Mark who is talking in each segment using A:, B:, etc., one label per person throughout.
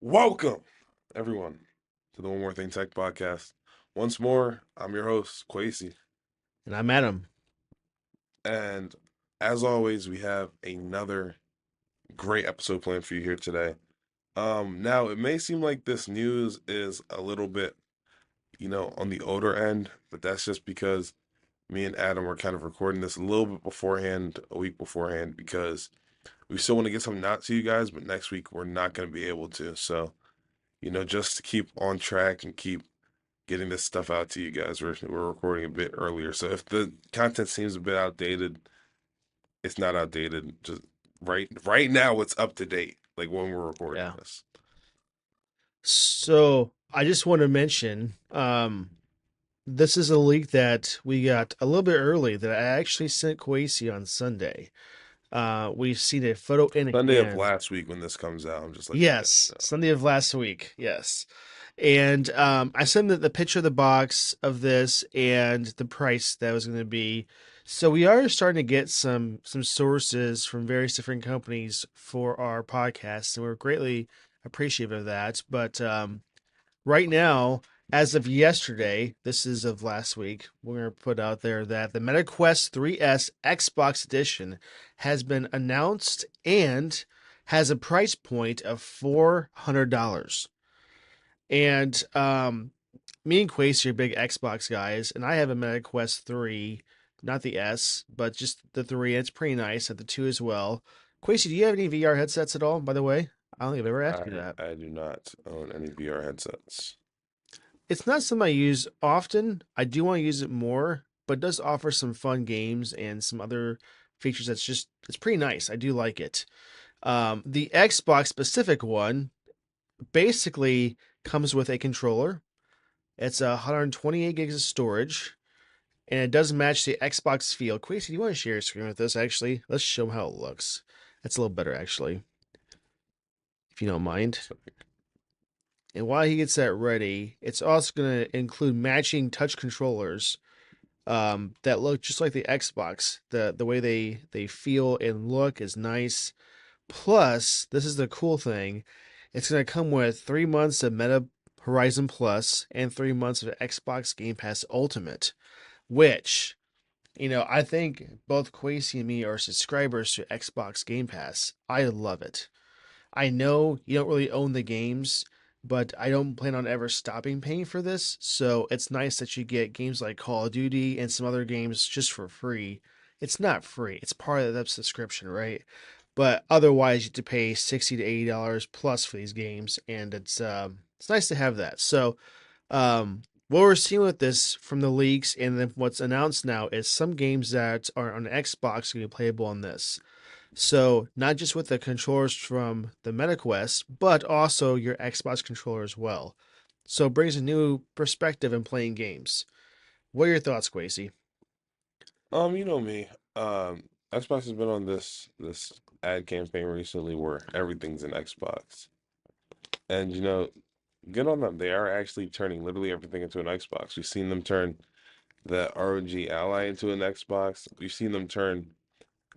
A: Welcome, everyone, to the One More Thing Tech Podcast. Once more, I'm your host, Kwesi.
B: And I'm Adam.
A: And as always, we have another great episode planned for you here today. Now it may seem like this news is a little bit, on the older end, but that's just because me and Adam were kind of recording this a little bit beforehand, a week beforehand, because we still want to get something out to you guys, but next week we're not going to be able to. So, just to keep on track and keep getting this stuff out to you guys. We're recording a bit earlier, so if the content seems a bit outdated, it's not outdated. Just right now, it's up to date. Like when we're recording
B: Yeah.
A: this.
B: So I just want to mention this is a leak that we got a little bit early that I actually sent Kwesi on Sunday. We've seen a photo in
A: Sunday of
B: hand.
A: last week when this comes out, I'm just letting you guys
B: Yes,
A: know.
B: Sunday of last week. Yes. And I sent the picture of the box of this and the price that was going to be. So we are starting to get some sources from various different companies for our podcast, and we're greatly appreciative of that. But right now, as of yesterday, this is of last week, we're going to put out there that the Meta Quest 3S Xbox Edition has been announced and has a price point of $400. And me and Quasi are big Xbox guys, and I have a Meta Quest 3, not the S, but just the 3. And it's pretty nice at the 2 as well. Quasi, do you have any VR headsets at all, by the way? I don't think I've ever asked you
A: I
B: that.
A: I do not own any VR headsets.
B: It's not something I use often. I do want to use it more, but it does offer some fun games and some other features it's pretty nice. I do like it. The Xbox specific one basically comes with a controller. It's 128 gigs of storage, and it does match the Xbox feel. Quasi, do you want to share your screen with us? Actually, let's show them how it looks. That's a little better, actually, if you don't mind.
A: So,
B: And while he gets that ready, it's also going to include matching touch controllers that look just like the Xbox. The way they feel and look is nice. Plus, this is the cool thing. It's going to come with 3 months of Meta Horizon Plus and 3 months of Xbox Game Pass Ultimate, which I think both Quasi and me are subscribers to Xbox Game Pass. I love it. I know you don't really own the games, but I don't plan on ever stopping paying for this. So it's nice that you get games like Call of Duty and some other games just for free. It's not free, it's part of the subscription, right? But otherwise, you have to pay $60 to $80 plus for these games, and it's nice to have that. So what we're seeing with this from the leaks and then what's announced now is some games that are on Xbox are going to be playable on this. So not just with the controllers from the MetaQuest, but also your Xbox controller as well. So it brings a new perspective in playing games. What are your thoughts, Quasi?
A: you know me. Xbox has been on this ad campaign recently where everything's in Xbox, and good on them. They are actually turning literally everything into an Xbox. We've seen them turn the ROG Ally into an Xbox. We've seen them turn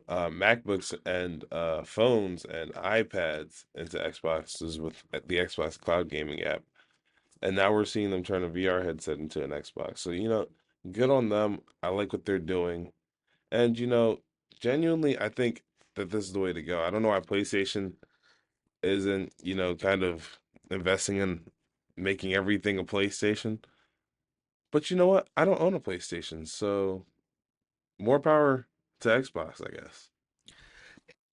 A: MacBooks and phones and iPads into Xboxes with the Xbox Cloud Gaming app. And now we're seeing them turn a VR headset into an Xbox. So, good on them. I like what they're doing. And, genuinely, I think that this is the way to go. I don't know why PlayStation isn't, kind of investing in making everything a PlayStation. But you know what? I don't own a PlayStation. So, more power to Xbox, I guess.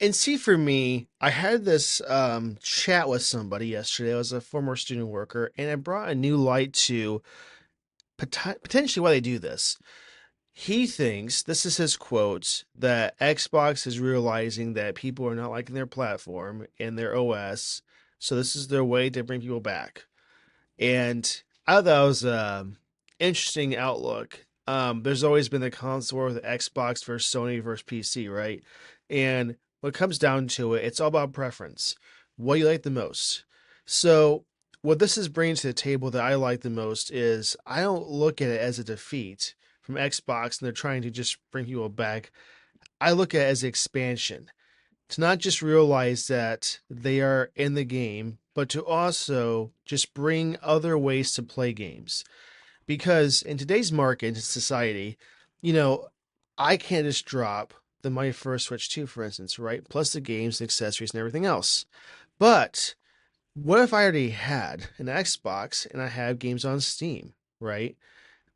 B: And see, for me, I had this chat with somebody yesterday. I was a former student worker, and it brought a new light to potentially why they do this. He thinks, this is his quote, that Xbox is realizing that people are not liking their platform and their OS, so this is their way to bring people back. And I thought that was an interesting outlook. There's always been the console war with Xbox versus Sony versus PC, right? And when it comes down to it, it's all about preference. What do you like the most? So, what this is bringing to the table that I like the most is I don't look at it as a defeat from Xbox and they're trying to just bring people back. I look at it as expansion. to not just realize that they are in the game, but to also just bring other ways to play games. Because in today's market and society, you know, I can't just drop the My First Switch 2, for instance, right? Plus the games, the accessories, and everything else. But what if I already had an Xbox and I have games on Steam, right?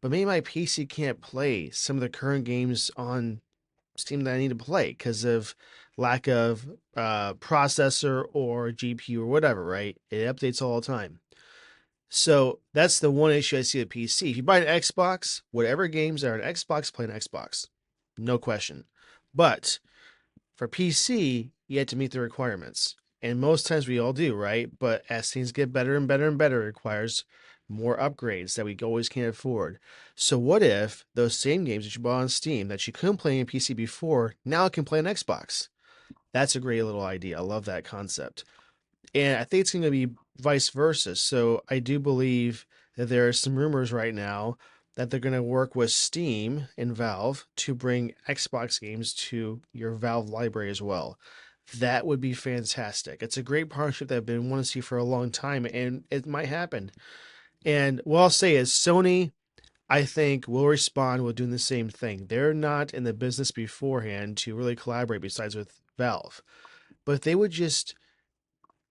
B: But maybe my PC can't play some of the current games on Steam that I need to play because of lack of processor or GPU or whatever, right? It updates all the time. So that's the one issue I see with PC. If you buy an Xbox, whatever games are an Xbox, play an Xbox. No question. But for PC, you have to meet the requirements. And most times we all do, right? But as things get better and better and better, it requires more upgrades that we always can't afford. So what if those same games that you bought on Steam that you couldn't play on PC before, now can play on Xbox? That's a great little idea. I love that concept. And I think it's going to be vice versa. So I do believe that there are some rumors right now that they're going to work with Steam and Valve to bring Xbox games to your Valve library as well. That would be fantastic. It's a great partnership that I've been wanting to see for a long time, and it might happen. And what I'll say is Sony, I think, will respond with doing the same thing. They're not in the business beforehand to really collaborate besides with Valve. But if they would just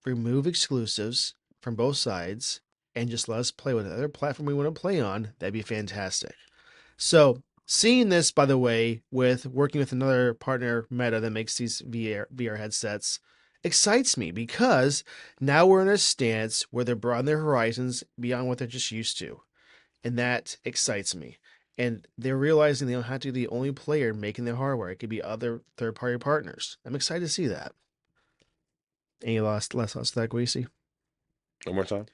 B: remove exclusives from both sides and just let us play with other platform we want to play on, that'd be fantastic. So, seeing this, by the way, with working with another partner, Meta, that makes these VR headsets, excites me because now we're in a stance where they're broadening their horizons beyond what they're just used to. And that excites me. And they're realizing they don't have to be the only player making the hardware. It could be other third party partners. I'm excited to see that. Any last thoughts to that, Gracie?
A: One more time.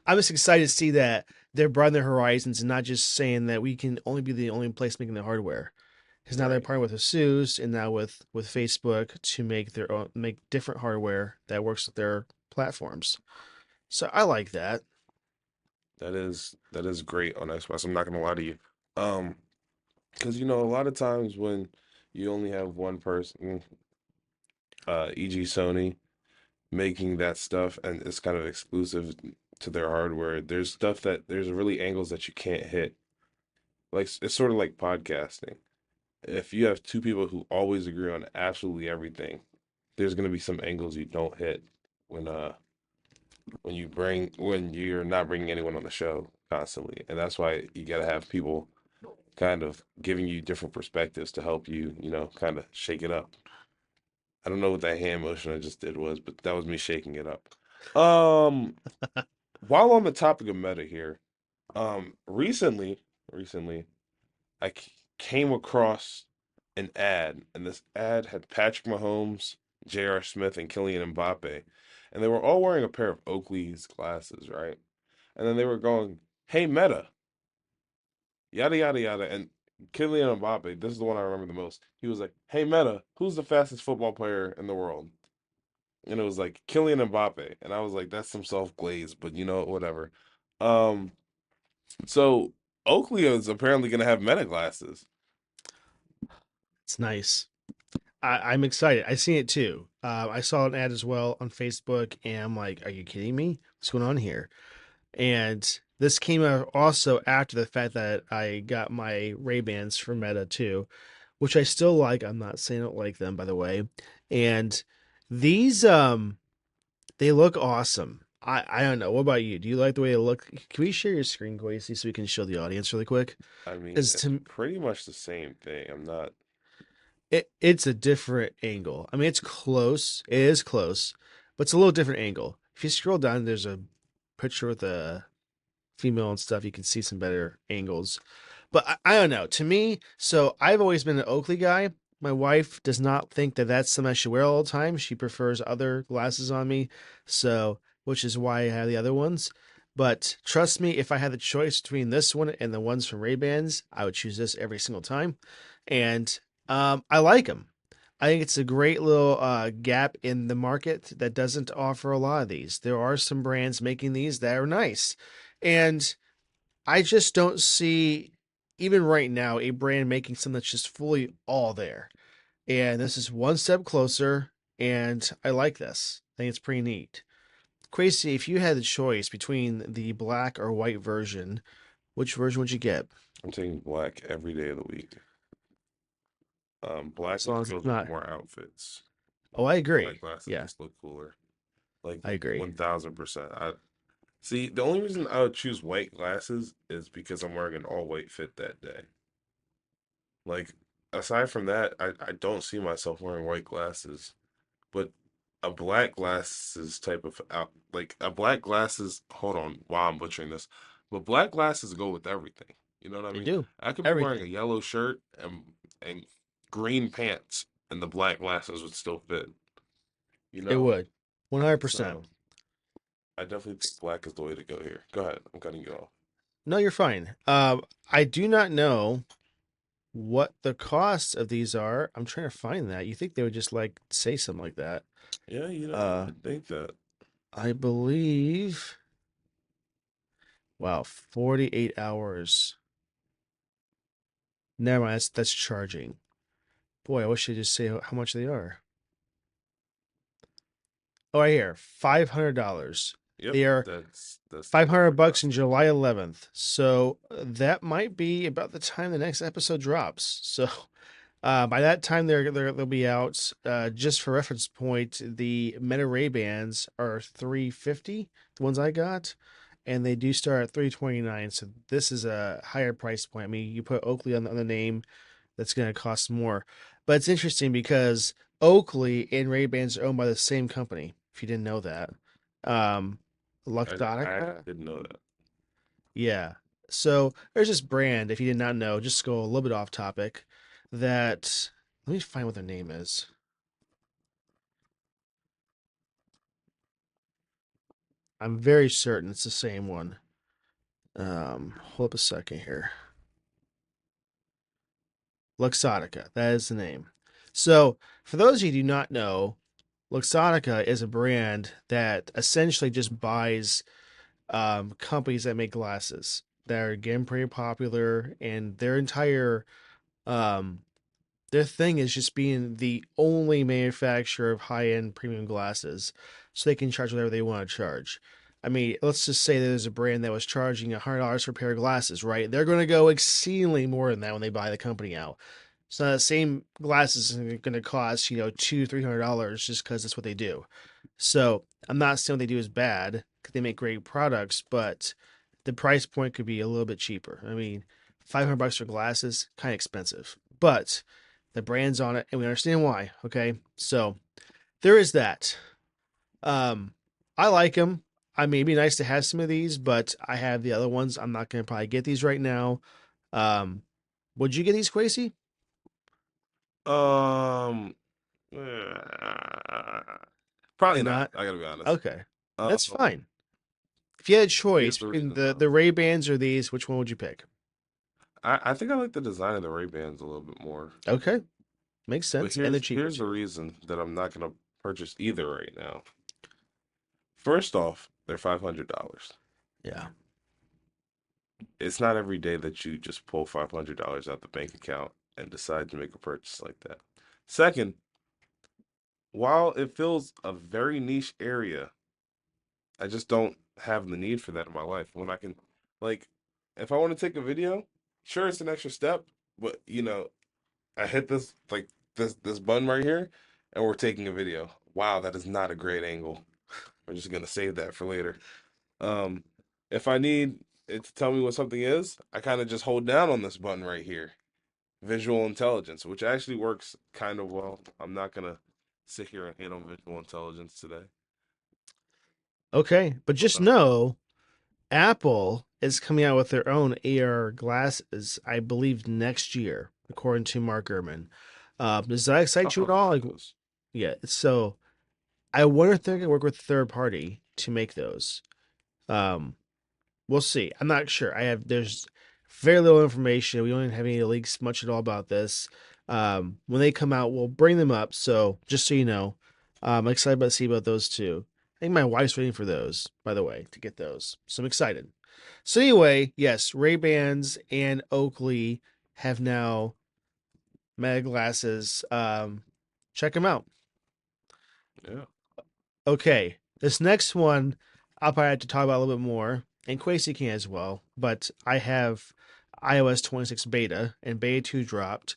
B: I'm just excited to see that they're broadening their horizons and not just saying that we can only be the only place making the hardware. Because now they're
A: Right.
B: partnering with ASUS and now with Facebook to make their own make different hardware that works with their platforms. So I like that.
A: That is great on Xbox. I'm not gonna lie to you. Um, because a lot of times when you only have one person, e.g. Sony, making that stuff and it's kind of exclusive to their hardware, there's really angles that you can't hit. Like it's sort of like podcasting. If you have two people who always agree on absolutely everything, there's gonna be some angles you don't hit when when you're not bringing anyone on the show constantly, and that's why you gotta have people kind of giving you different perspectives to help you, kind of shake it up. I don't know what that hand motion I just did was, but that was me shaking it up. Um, while on the topic of meta here, recently I came across an ad, and this ad had Patrick Mahomes, J.R. Smith, and Kylian Mbappe, and they were all wearing a pair of Oakley's glasses, right? And then they were going, "Hey Meta, yada yada yada," and Kylian Mbappe, this is the one I remember the most. He was like, "Hey Meta, who's the fastest football player in the world?" And it was like Kylian Mbappe, and I was like, "That's some self glaze," but whatever. Um, so Oakley is apparently gonna have Meta glasses.
B: It's nice. I'm excited. I seen it too. I saw an ad as well on Facebook, and I'm like, "Are you kidding me? What's going on here?" And this came out also after the fact that I got my Ray Bans from Meta too, which I still like. I'm not saying I don't like them, by the way. And these they look awesome. I don't know. What about you? Do you like the way they look? Can we share your screen, Gracie, so we can show the audience really quick?
A: I mean,
B: Because
A: it's
B: to
A: pretty much the same thing. I'm not.
B: it's a different angle. I mean, it's close. It is close, but it's a little different angle. If you scroll down, there's a picture with a female and stuff. You can see some better angles. But I don't know. To me, so I've always been an Oakley guy. My wife does not think that that's something I should wear all the time. She prefers other glasses on me. So, which is why I have the other ones. But trust me, if I had the choice between this one and the ones from Ray-Bans, I would choose this every single time. And I like them. I think it's a great little gap in the market that doesn't offer a lot of these. There are some brands making these that are nice. And I just don't see, even right now, a brand making something that's just fully all there. and this is one step closer, and I like this. I think it's pretty neat. Quasi, if you had the choice between the black or white version, which version would you get?
A: I'm taking black every day of the week. Black
B: As long
A: just
B: as it's
A: goes with
B: not.
A: more outfits.
B: Oh, I
A: Black
B: agree.
A: glasses
B: Yeah,
A: just look cooler. Like
B: I agree.
A: 1000%. I see the only reason I would choose white glasses is because I'm wearing an all white fit that day. Like aside from that, I don't see myself wearing white glasses. But a black glasses type of out like a black glasses hold on, wow, I'm butchering this. But black glasses go with everything. You know what I
B: They
A: mean?
B: do
A: I could be wearing a
B: everything.
A: yellow shirt and green pants and the black glasses would still fit, you
B: It
A: know?
B: would, 100%.
A: So I definitely think black is the way to go here. Go ahead. I'm cutting you off.
B: No, you're fine. I do not know what the costs of these are. I'm trying to find that. You think they would just like say something like that?
A: Yeah, you
B: Uh,
A: would think that.
B: I believe. Wow, 48 hours. Never mind. That's charging. Boy, I wish they just say how much they are. Oh, right here, $500.
A: Yep,
B: They are
A: that's the
B: 500
A: different
B: bucks in
A: cost.
B: July 11th. So that might be about the time the next episode drops. So by that time, they'll be out. Just for reference point, the Meta Ray Bans are 350. The ones I got, and they do start at 329. So this is a higher price point. I mean, you put Oakley on the name, that's going to cost more. But it's interesting because Oakley and Ray Bans are owned by the same company. If you didn't know that, um,
A: I
B: Luxottica.
A: actually didn't know that.
B: Yeah. So there's this brand, if you did not know, just to go a little bit off topic, that let me find what their name is. I'm very certain it's the same one. Hold up a second here. Luxottica, that is the name. So, for those of you who do not know, Luxottica is a brand that essentially just buys companies that make glasses that are getting pretty popular, and um, their thing is just being the only manufacturer of high end premium glasses, so they can charge whatever they want to charge. I mean, let's just say there's a brand that was charging $100 for a pair of glasses, right? They're going to go exceedingly more than that when they buy the company out. So the same glasses are going to cost, $200-300 just because that's what they do. So I'm not saying what they do is bad because they make great products, but the price point could be a little bit cheaper. I mean, 500 bucks for glasses, kind of expensive, but the brand's on it, and we understand why. Okay, so there is that. Um, I like them. I mean, it'd be nice to have some of these, but I have the other ones. I'm not gonna probably get these right now. Um, would you get these, Quasi?
A: Um, uh, Probably not.
B: Not.
A: I gotta be honest.
B: Okay, that's
A: Um,
B: fine. If you had a
A: Here's
B: choice
A: the
B: between
A: reason
B: the
A: though.
B: Ray Bans or these, which one would you pick?
A: I think I like the design of the Ray-Bans a little bit more.
B: Okay, makes
A: But
B: sense, and they're cheaper
A: here's the
B: too.
A: reason that I'm not gonna purchase either right now. First off, they're $500.
B: Yeah.
A: It's not every day that you just pull $500 out the bank account and decide to make a purchase like that. Second, while it fills a very niche area, I just don't have the need for that in my life. When I can, like, if I want to take a video, sure, it's an extra step, but I hit this button right here, and we're taking a video. Wow, that is not a great angle. We're just gonna save that for later. Um, if I need it to tell me what something is, I kind of just hold down on this button right here, visual intelligence, which actually works kind of well. I'm not gonna sit here and hate on visual intelligence today.
B: Okay, but
A: But
B: just know Apple is coming out with their own AR glasses, I believe, next year, according to Mark Gurman. Does that
A: I'll
B: excite you at
A: look
B: all?
A: into
B: Like,
A: those.
B: yeah. So I wonder if they're gonna work with a third party to make those. Um, we'll see. I'm not sure. There's very little information. We don't have any leaks much at all about this. When they come out, we'll bring them up. So just so you know, I'm excited to see about those too. I think my wife's waiting for those, by the way, to get those. So I'm excited. So anyway, yes, Ray Bans and Oakley have now Meta glasses. Check them out.
A: Yeah.
B: Okay, this next one I'll probably have to talk about a little bit more, and Quasi can as well. But I have iOS 26 beta, and beta 2 dropped.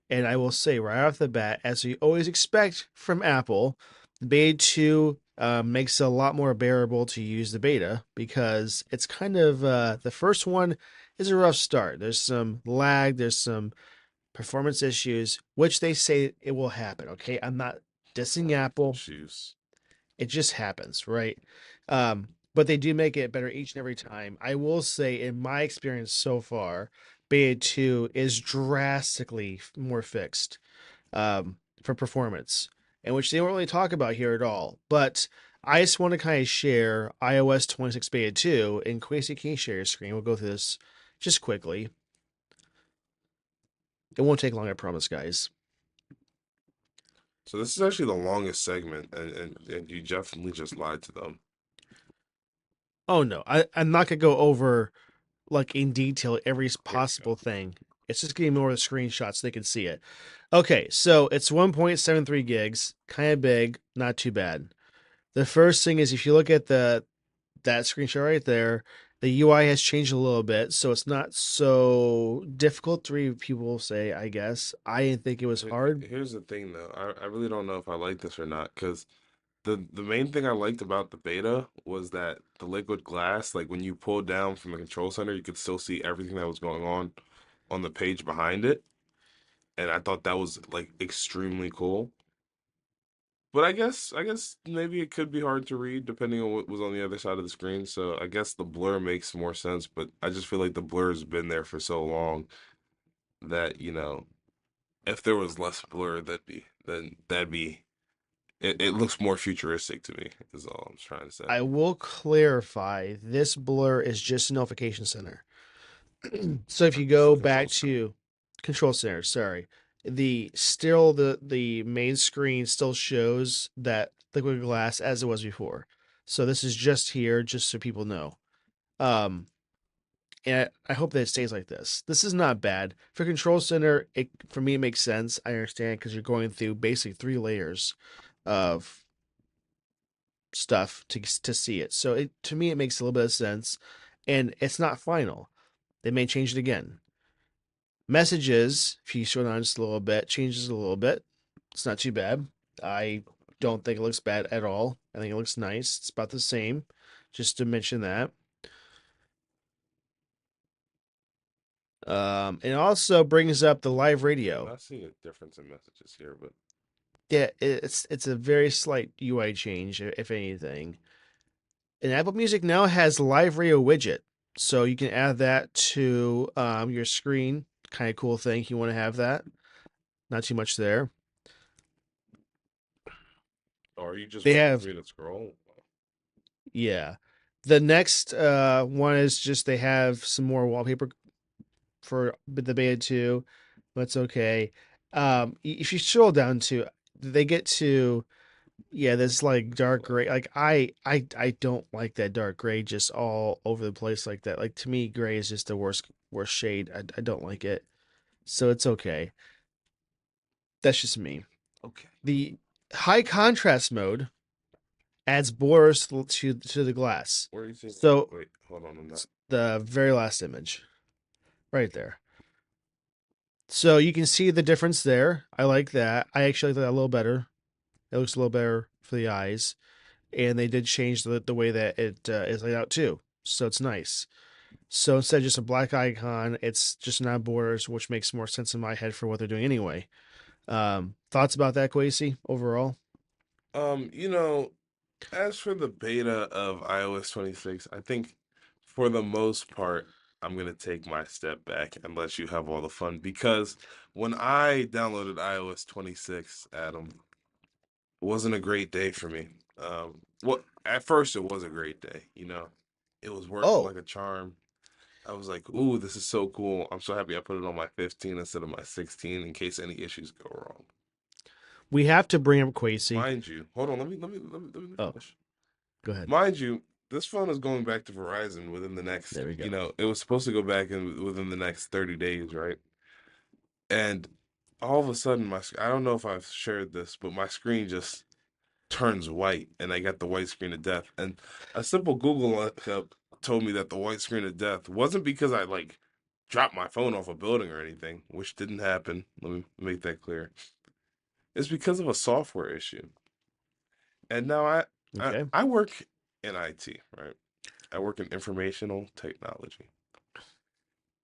B: And I will say right off the bat, as we always expect from Apple, the beta 2 makes it a lot more bearable to use the beta because it's kind of the first one is a rough start. There's some lag, there's some performance issues, which they say it will happen. Okay, I'm not dissing
A: Performance
B: Apple,
A: issues.
B: it just happens, right? But they do make it better each and every time. I will say, in my experience so far, Beta 2 is drastically more fixed for performance, and which they don't really talk about here at all. But I just want to kind of share iOS 26 Beta 2, and Quasi can share your screen. We'll go through this just quickly. It won't take long, I promise, guys.
A: So this is actually the longest segment, and you definitely just lied to them.
B: Oh no, I'm not gonna go over like in detail every
A: Here we go.
B: possible thing. It's just getting more of the screenshots so they can see it. Okay, so it's 1.73 gigs, kind of big, not too bad. The first thing is if you look at the that screenshot right there, the UI has changed a little bit, so it's not so difficult to read. People say, I guess. I didn't think it was hard.
A: Here's the thing, though. I really don't know if I like this or not, because the main thing I liked about the beta was that the liquid glass, like when you pulled down from the control center, you could still see everything that was going on the page behind it, and I thought that was like extremely cool. But I guess maybe it could be hard to read depending on what was on the other side of the screen. So I guess the blur makes more sense, but I just feel like the blur's been there for so long that, if there was less blur, that'd be it looks more futuristic to me, is all I'm trying to say.
B: I will clarify this blur is just a notification center. So if you
A: This is
B: go
A: the
B: back
A: control center.
B: to control center, sorry, the main screen still shows that liquid glass as it was before. So this is just here, just so people know. Um, and I hope that it stays like this. This is not bad for control center. It for me it makes sense. I understand because you're going through basically 3 layers of stuff to see it. So it to me it makes a little bit of sense, and it's not final. They may change it again. Messages, if you scroll down just a little bit, changes a little bit. It's not too bad. I don't think it looks bad at all. I think it looks nice. It's about the same. Just to mention that. It also brings up the live
A: I'm
B: radio.
A: not seeing a difference in messages here, but
B: Yeah, it's a very slight UI change, if anything. And Apple Music now has live radio widget, so you can add that to your screen. Kind of cool thing. You want to have that. Not too much there.
A: or are you just
B: They
A: waiting for
B: have
A: me to scroll?
B: Yeah. The next one is just they have some more wallpaper for the beta 2. That's okay. If you scroll down to they get to this like dark gray. Like I don't like that dark gray just all over the place like that. Like to me gray is just the worst shade. I don't like it. So it's okay. That's just me.
A: Okay.
B: The high contrast mode adds borders to the glass.
A: Where are you seeing that?
B: So
A: Wait, hold on, I'm not.
B: the very last image right there. So you can see the difference there. I like that. I actually like that a little better. It looks a little better for the eyes, and they did change the way that it is laid out too. So it's nice. So instead of just a black icon, it's just not borders, which makes more sense in my head for what they're doing anyway. Thoughts about that, Quasi, overall?
A: Um, you know, as for the beta of iOS 26, I think for the most part, I'm gonna take my step back and let you have all the fun because when I downloaded iOS 26, Adam, it wasn't a great day for me. Well, at first it was a great day, It was working
B: Oh,
A: like a charm. I was like, "Ooh, this is so cool. I'm so happy I put it on my 15 instead of my 16 in case any issues go wrong."
B: we have to bring up Quasi.
A: Mind you, hold on, let me
B: Oh,
A: finish.
B: go ahead.
A: Mind you, this phone is going back to Verizon within the
B: There
A: next,
B: we go.
A: it was supposed to go back within the next 30 days, right? And all of a sudden I don't know if I've shared this, but my screen just turns white and I got the white screen of death. And a simple Google lookup told me that the white screen of death wasn't because I like dropped my phone off a building or anything, which didn't happen. Let me make that clear. It's because of a software issue. And now I,
B: Okay.
A: I work in IT, right? I work in informational technology.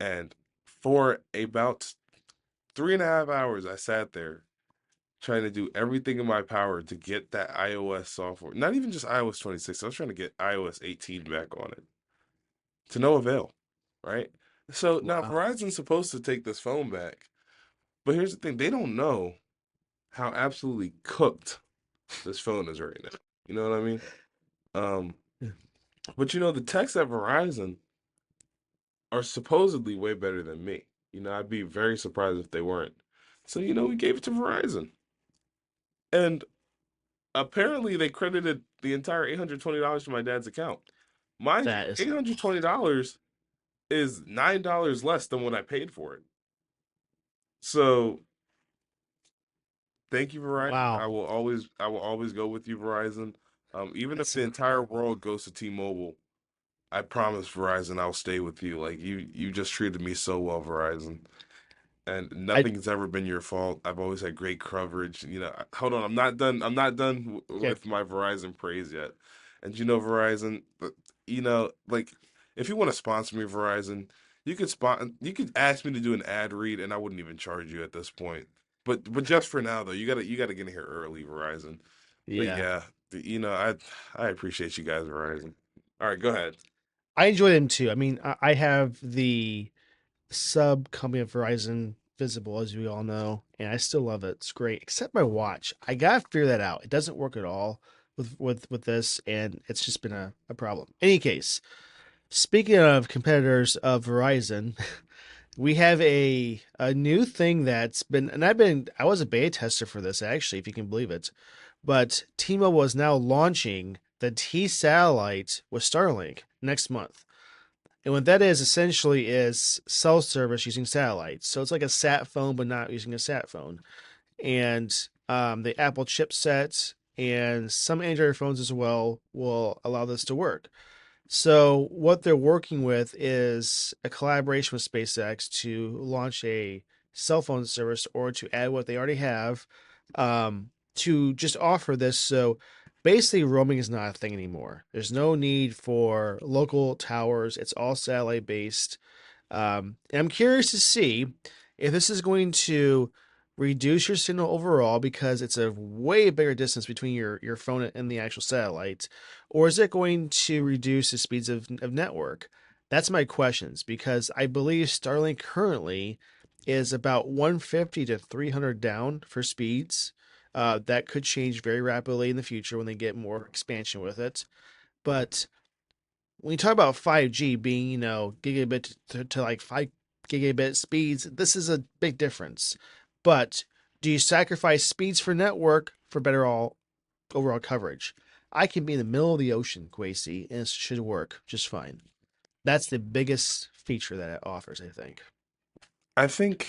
A: And for about 3.5 hours, I sat there trying to do everything in my power to get that iOS software. Not even just iOS 26. I was trying to get iOS 18 back on it to no avail, right? So now
B: Wow.
A: Verizon's supposed to take this phone back, but here's the thing: they don't know how absolutely cooked this phone is right now. You know what I mean? Um, but the techs at Verizon are supposedly way better than me. I'd be very surprised if they weren't. So we gave it to Verizon, and apparently they credited the entire $820 to my dad's account. Mind you,
B: That is
A: $820 is $9 less than what I paid for it. So thank you, Verizon.
B: wow.
A: I will always go with you, Verizon. Even if
B: That's
A: the entire world goes to T-Mobile, I promise Verizon I'll stay with you. Like you just treated me so well, Verizon. And
B: I
A: nothing's ever been your fault. I've always had great coverage. Hold on, I'm not done. I'm not done
B: okay.
A: with my Verizon praise yet. And Verizon, like if you want to sponsor me, Verizon, you could ask me to do an ad read, and I wouldn't even charge you at this point. But just for now, though, you gotta get in here early, Verizon. But
B: Yeah.
A: yeah, I appreciate you guys, Verizon. All right, go ahead.
B: I enjoy them too. I mean, I have the sub company of Verizon Visible, as we all know, and I still love it. It's great, except my watch. I gotta figure that out. It doesn't work at all with this, and it's just been a problem. Any case, speaking of competitors of Verizon, we have a new thing that's been, and I was a beta tester for this actually, if you can believe it, but T-Mobile is now launching the T satellite with Starlink next month. And what that is essentially is cell service using satellites. So it's like a sat phone, but not using a sat phone. And the Apple chipset and some Android phones as well will allow this to work. So what they're working with is a collaboration with SpaceX to launch a cell phone service or to add what they already have to just offer this. So basically, roaming is not a thing anymore. There's no need for local towers. It's all satellite based. And I'm curious to see if this is going to reduce your signal overall because it's a way bigger distance between your phone and the actual satellite, or is it going to reduce the speeds of network? That's my questions because I believe Starlink currently is about 150 to 300 down for speeds. That could change very rapidly in the future when they get more expansion with it. But when you talk about 5G being, gigabit to like 5 gigabit speeds, this is a big difference. But do you sacrifice speeds for network for better overall coverage? I can be in the middle of the ocean, Quasi, and it should work just fine. That's the biggest feature that it offers, I think.
A: I think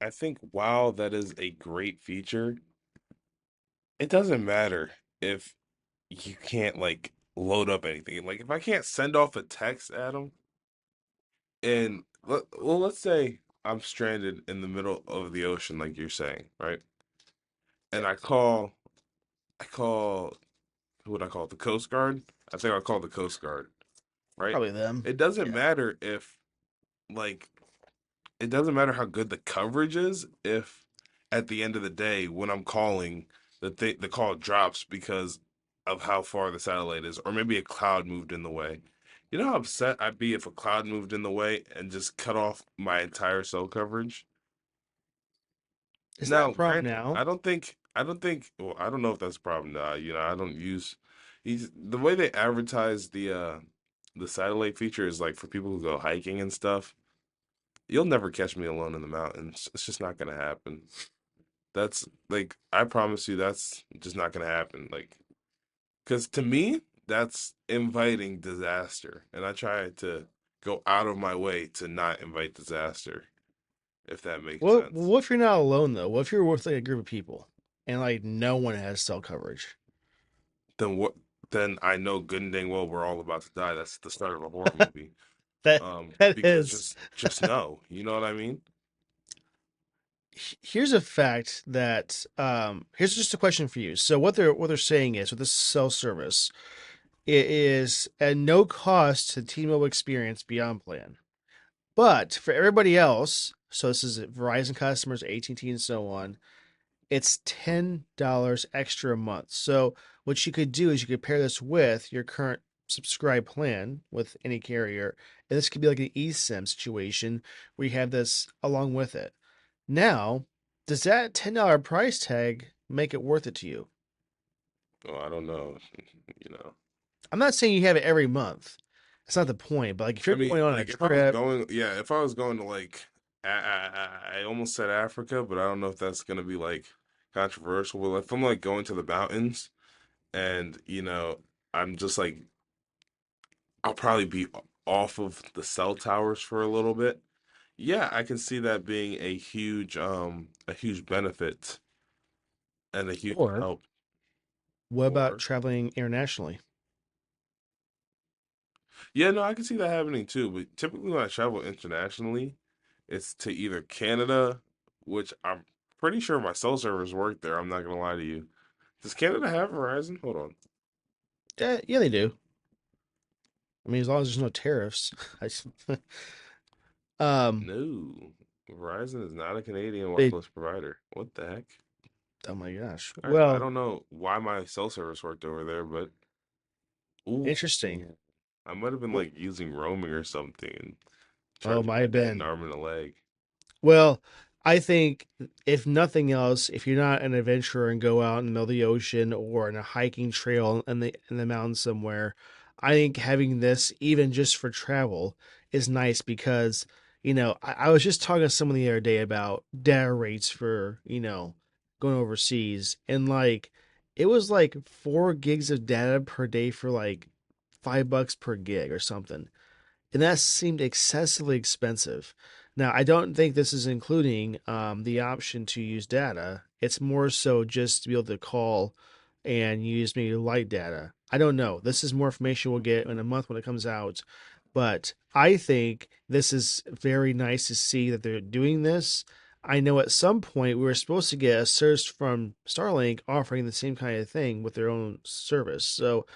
A: I think while that is a great feature, it doesn't matter if you can't like load up anything. Like if I can't send off a text, Adam, and let's say I'm stranded in the middle of the ocean, like you're saying, right? And I call who would I call? The Coast Guard? I think I'll call the Coast Guard, right?
B: Probably them.
A: It doesn't
B: Yeah.
A: matter if like it doesn't matter how good the coverage is if at the end of the day when I'm calling the call drops because of how far the satellite is or maybe a cloud moved in the way. You know how upset I'd be if a cloud moved in the way and just cut off my entire cell coverage?
B: Is that a
A: Now,
B: problem
A: granted,
B: now?
A: I don't think well, I don't know if that's a problem now. I don't use the way they advertise the satellite feature is like for people who go hiking and stuff. You'll never catch me alone in the mountains. It's just not gonna happen. That's like I promise you that's just not gonna happen. Like, because to me, that's inviting disaster. And I try to go out of my way to not invite disaster. if that makes sense.
B: What if you're not alone though? What if you're with like a group of people and like no one has cell coverage?
A: Then what? Then I know good and dang well we're all about to die. That's the start of a horror movie.
B: That that
A: Because
B: is.
A: just no, you know what I mean?
B: Here's a fact that here's just a question for you. So what they're saying is with this cell service, it is at no cost to T-Mobile experience beyond plan. But for everybody else, so this is Verizon customers, AT&T, and so on, it's $10 extra a month. So what you could do is you could pair this with your current subscribe plan with any carrier, and this could be like an eSIM situation where you have this along with it. Now, does that $10 price tag make it worth it to you?
A: Oh, I don't know. You know.
B: I'm not saying you have it every month. That's not the point. But like if
A: I
B: you're
A: mean,
B: going on a
A: like if I was
B: trip,
A: going, yeah, if I was going to like, I almost said Africa, but I don't know if that's gonna be like controversial. But if I'm like going to the mountains and I'm just like, I'll probably be off of the cell towers for a little bit. Yeah, I can see that being a huge benefit and a huge
B: or
A: help.
B: what about
A: Or
B: traveling internationally?
A: yeah, no, I can see that happening too. But typically when I travel internationally, it's to either Canada, which I'm pretty sure my cell servers work there. I'm not gonna lie to you. Does Canada have Verizon? Hold on.
B: Yeah, they do. I mean, as long as there's no tariffs. um,
A: No. Verizon is not a Canadian
B: they.
A: wireless provider. What the heck?
B: Oh my gosh.
A: I
B: Well,
A: don't know why my cell service worked over there, but ooh,
B: interesting.
A: I might have been
B: Well,
A: like using roaming or something and
B: oh,
A: charging
B: might
A: my
B: have
A: dad an
B: been.
A: arm and a leg.
B: Well, I think if nothing else, if you're not an adventurer and go out in the middle of the ocean or in a hiking trail in the mountains somewhere, I think having this even just for travel is nice because I was just talking to someone the other day about data rates for going overseas and like it was like 4 gigs of data per day for like $5 per gig or something, and that seemed excessively expensive. Now, I don't think this is including the option to use data. It's more so just to be able to call and use maybe light data. I don't know. This is more information we'll get in a month when it comes out. But I think this is very nice to see that they're doing this. I know at some point we were supposed to get a service from Starlink offering the same kind of thing with their own service. So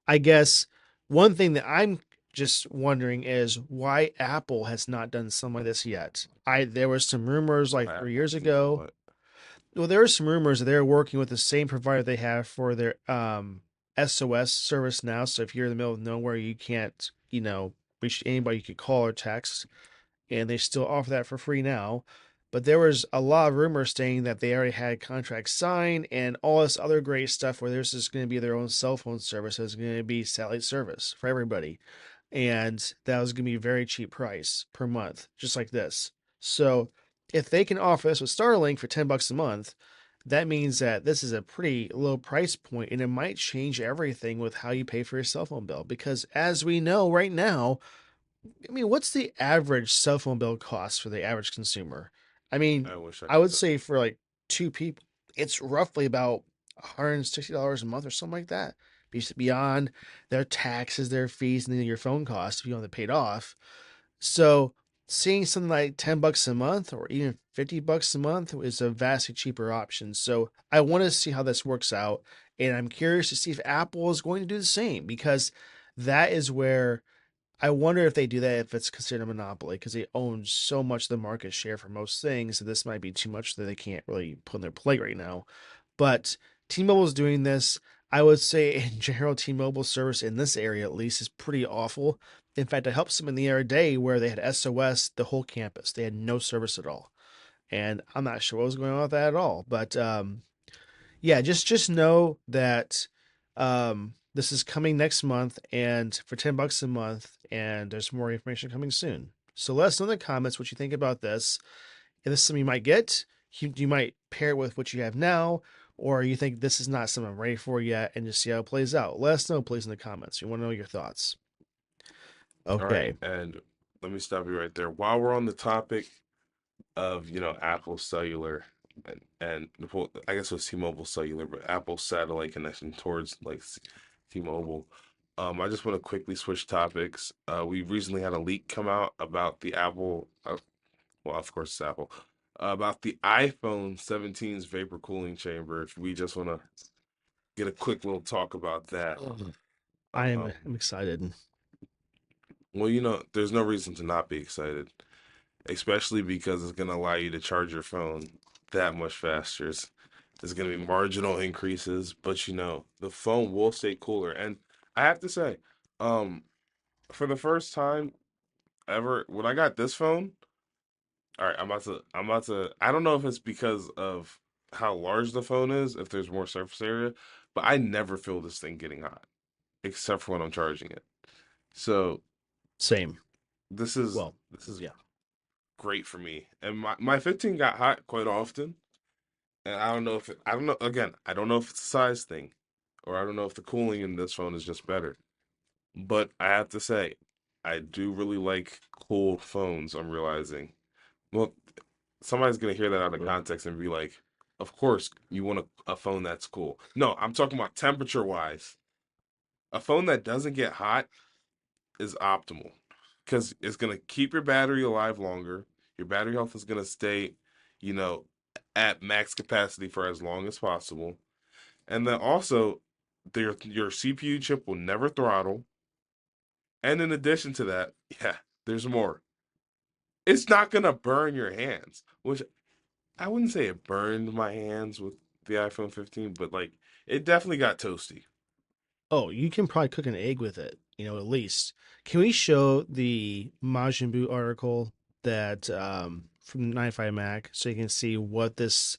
B: I guess one thing that I'm just wondering is why Apple has not done something like this yet. I There was some rumors like three
A: Apple
B: years
A: has not
B: ago.
A: what?
B: Well, there were some rumors that they're working with the same provider they have for their SOS service now. So if you're in the middle of nowhere, you can't reach anybody you could call or text, and they still offer that for free now. But there was a lot of rumors saying that they already had contracts signed and all this other great stuff where there's just going to be their own cell phone service. There's going to be satellite service for everybody. And that was going to be a very cheap price per month, just like this. So if they can offer this with Starlink for $10 a month, that means that this is a pretty low price point and it might change everything with how you pay for your cell phone bill. Because as we know right now, I mean, what's the average cell phone bill cost for the average consumer? I mean,
A: I wish I
B: I
A: could
B: would
A: tell
B: say
A: you.
B: for like two people, it's roughly about $160 a month or something like that. Beyond their taxes, their fees, and then your phone costs if you want to pay it off. So seeing something like $10 a month or even $50 a month is a vastly cheaper option. So I want to see how this works out. And I'm curious to see if Apple is going to do the same because that is where I wonder if they do that if it's considered a monopoly because they own so much of the market share for most things. So this might be too much that they can't really put on their plate right now. But T-Mobile is doing this. I would say in general, T-Mobile service in this area at least is pretty awful. In fact, I helped some in the other day where they had SOS the whole campus. They had no service at all, and I'm not sure what was going on with that at all. But yeah, just know that this is coming next month and for $10 a month, and there's more information coming soon. So let us know in the comments what you think about this. If this is something you might get, you might pair it with what you have now, or you think this is not something I'm ready for yet and just see how it plays out. Let us know, please, in the comments. We want to know your thoughts.
A: All right,
B: Okay.
A: and let me stop you right there. While we're on the topic, of Apple Cellular and well, I guess it was T-Mobile Cellular, but Apple satellite connection towards like T-Mobile. I just want to quickly switch topics. We recently had a leak come out about the Apple, well, of course it's Apple, about the iPhone 17's vapor cooling chamber. If we just want to get a quick little talk about that.
B: Ugh.
A: Um,
B: I'm excited.
A: well, there's no reason to not be excited, especially because it's going to allow you to charge your phone that much faster. There's going to be marginal increases, but the phone will stay cooler. And I have to say, um, for the first time ever, when I got this phone, all right, I don't know if it's because of how large the phone is, if there's more surface area, but I never feel this thing getting hot, except for when I'm charging it. So
B: Same.
A: this is
B: Well,
A: this is
B: yeah.
A: great for me. And my 15 got hot quite often. And I don't know, again, I don't know if it's a size thing, or I don't know if the cooling in this phone is just better. But I have to say, I do really like cool phones, I'm realizing. Well, somebody's gonna hear that out of context and be like, of course you want a phone that's cool. No, I'm talking about temperature wise. A phone that doesn't get hot is optimal because it's gonna keep your battery alive longer. Your battery health is gonna stay, you know, at max capacity for as long as possible. And then also, your CPU chip will never throttle. And in addition to that, yeah, there's more. It's not gonna burn your hands, which I wouldn't say it burned my hands with the iPhone 15, but like it definitely got toasty.
B: Oh, you can probably cook an egg with it, at least. Can we show the Majin Buu article that from 95 Mac so you can see what this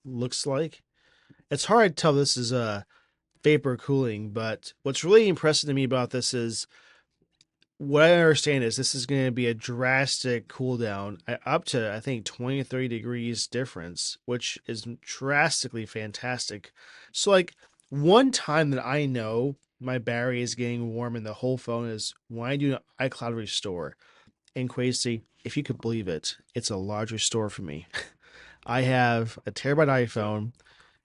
B: looks like? It's hard to tell this is vapor cooling, but what's really impressive to me about this is what I understand is this is going to be a drastic cool down up to I think 20 to 30 degrees difference, which is drastically fantastic. So like one time that I know my battery is getting warm and the whole phone is when I do an iCloud restore. And Quasi, if you could believe it, it's a large restore for me. I have a terabyte
A: So,
B: iPhone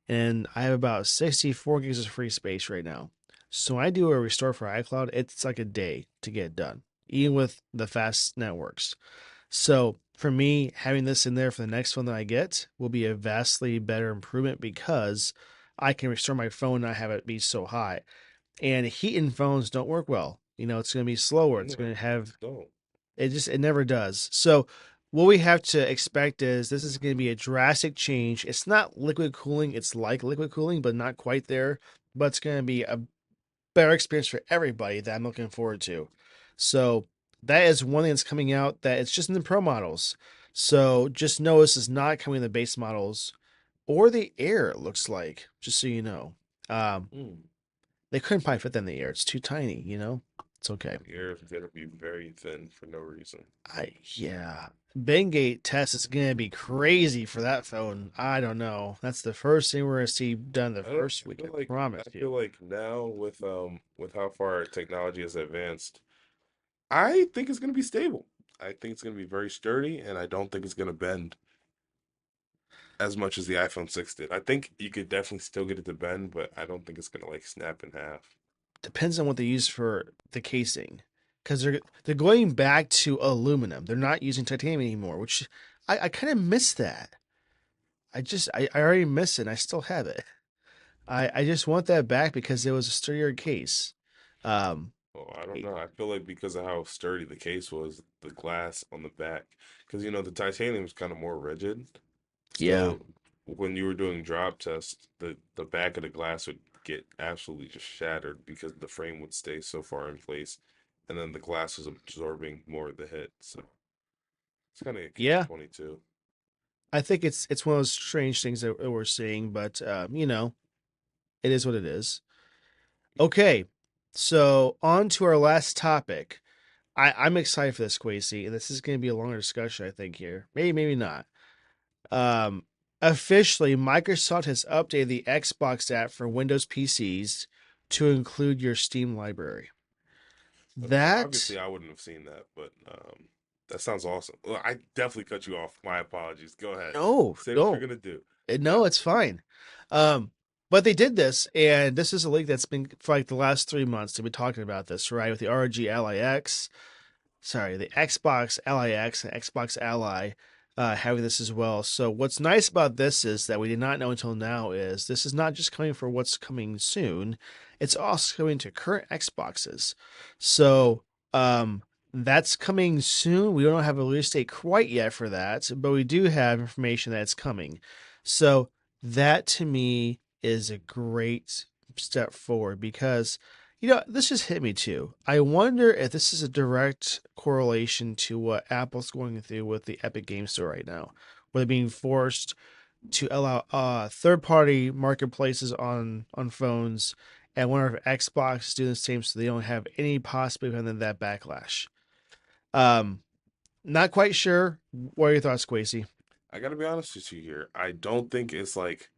B: and I have about 64 gigs of free space right now. So when I do a restore for iCloud, it's like a day to get it done, even with the fast networks. So for me, having this in there for the next one that I get will be a vastly better improvement because I can restore my phone and not have it be so high. And heating phones don't work well. It's going to be slower. It's
A: no,
B: going to have
A: don't.
B: it never does. So what we have to expect is this is going to be a drastic change. It's not liquid cooling. It's like liquid cooling, but not quite there. But it's going to be a better experience for everybody that I'm looking forward to. So that is one thing that's coming out that it's just in the pro models. So just know this is not coming in the base models or the Air. It looks like, just so you know. Um,
A: Mm.
B: they couldn't probably fit that in the Air. It's too tiny. It's okay.
A: The air is gonna be very thin for no reason.
B: Yeah. Bengate test is gonna be crazy for that phone. I don't know. That's the first thing we're gonna see done the
A: I don't.
B: first
A: I
B: week.
A: feel
B: I
A: like
B: promise
A: I
B: you.
A: feel like now with how far technology has advanced, I think it's gonna be stable. I think it's gonna be very sturdy, and I don't think it's gonna bend as much as the iPhone 6 did. I think you could definitely still get it to bend, but I don't think it's gonna like snap in half.
B: Depends on what they use for the casing, because they're going back to aluminum. They're not using titanium anymore, which I kind of miss that. I already miss it. And I still have it. I just want that back because it was a sturdier case. Um,
A: Oh, I don't know. I feel like because of how sturdy the case was, the glass on the back, because the titanium is kind of more rigid.
B: yeah,
A: So when you were doing drop tests, the back of the glass would get absolutely just shattered because the frame would stay so far in place, and then the glass was absorbing more of the hit. So it's kind of a catch
B: yeah.
A: 22.
B: I think it's one of those strange things that we're seeing, but it is what it is. Okay, so on to our last topic. I'm excited for this, Quasi, and this is going to be a longer discussion, I think. Here, maybe not. Um, Officially, Microsoft has updated the Xbox app for Windows PCs to include your Steam library.
A: Okay, obviously
B: That
A: I wouldn't have seen that, but That sounds awesome. Well, I definitely cut you off. My apologies. Go ahead.
B: No,
A: Say what you're
B: no,
A: gonna do. Yeah.
B: no, it's fine. But they did this, and this is a leak that's been for like the last 3 months. They've been talking about this, right? With the ROG Ally X, sorry, the Xbox Ally X and Xbox Ally having this as well. So what's nice about this is that we did not know until now is this is not just coming for what's coming soon, it's also coming to current Xboxes. So that's coming soon. We don't have a release date quite yet for that, but we do have information that it's coming. So that to me is a great step forward because this just hit me too. I wonder if this is a direct correlation to what Apple's going through with the Epic Game Store right now, where they're being forced to allow third-party marketplaces on phones, and wonder if Xbox is doing the same, so they don't have any possibility of that backlash. Um, Not quite sure. What are your thoughts, Quasey?
A: I gotta be honest with you here. I don't think it's like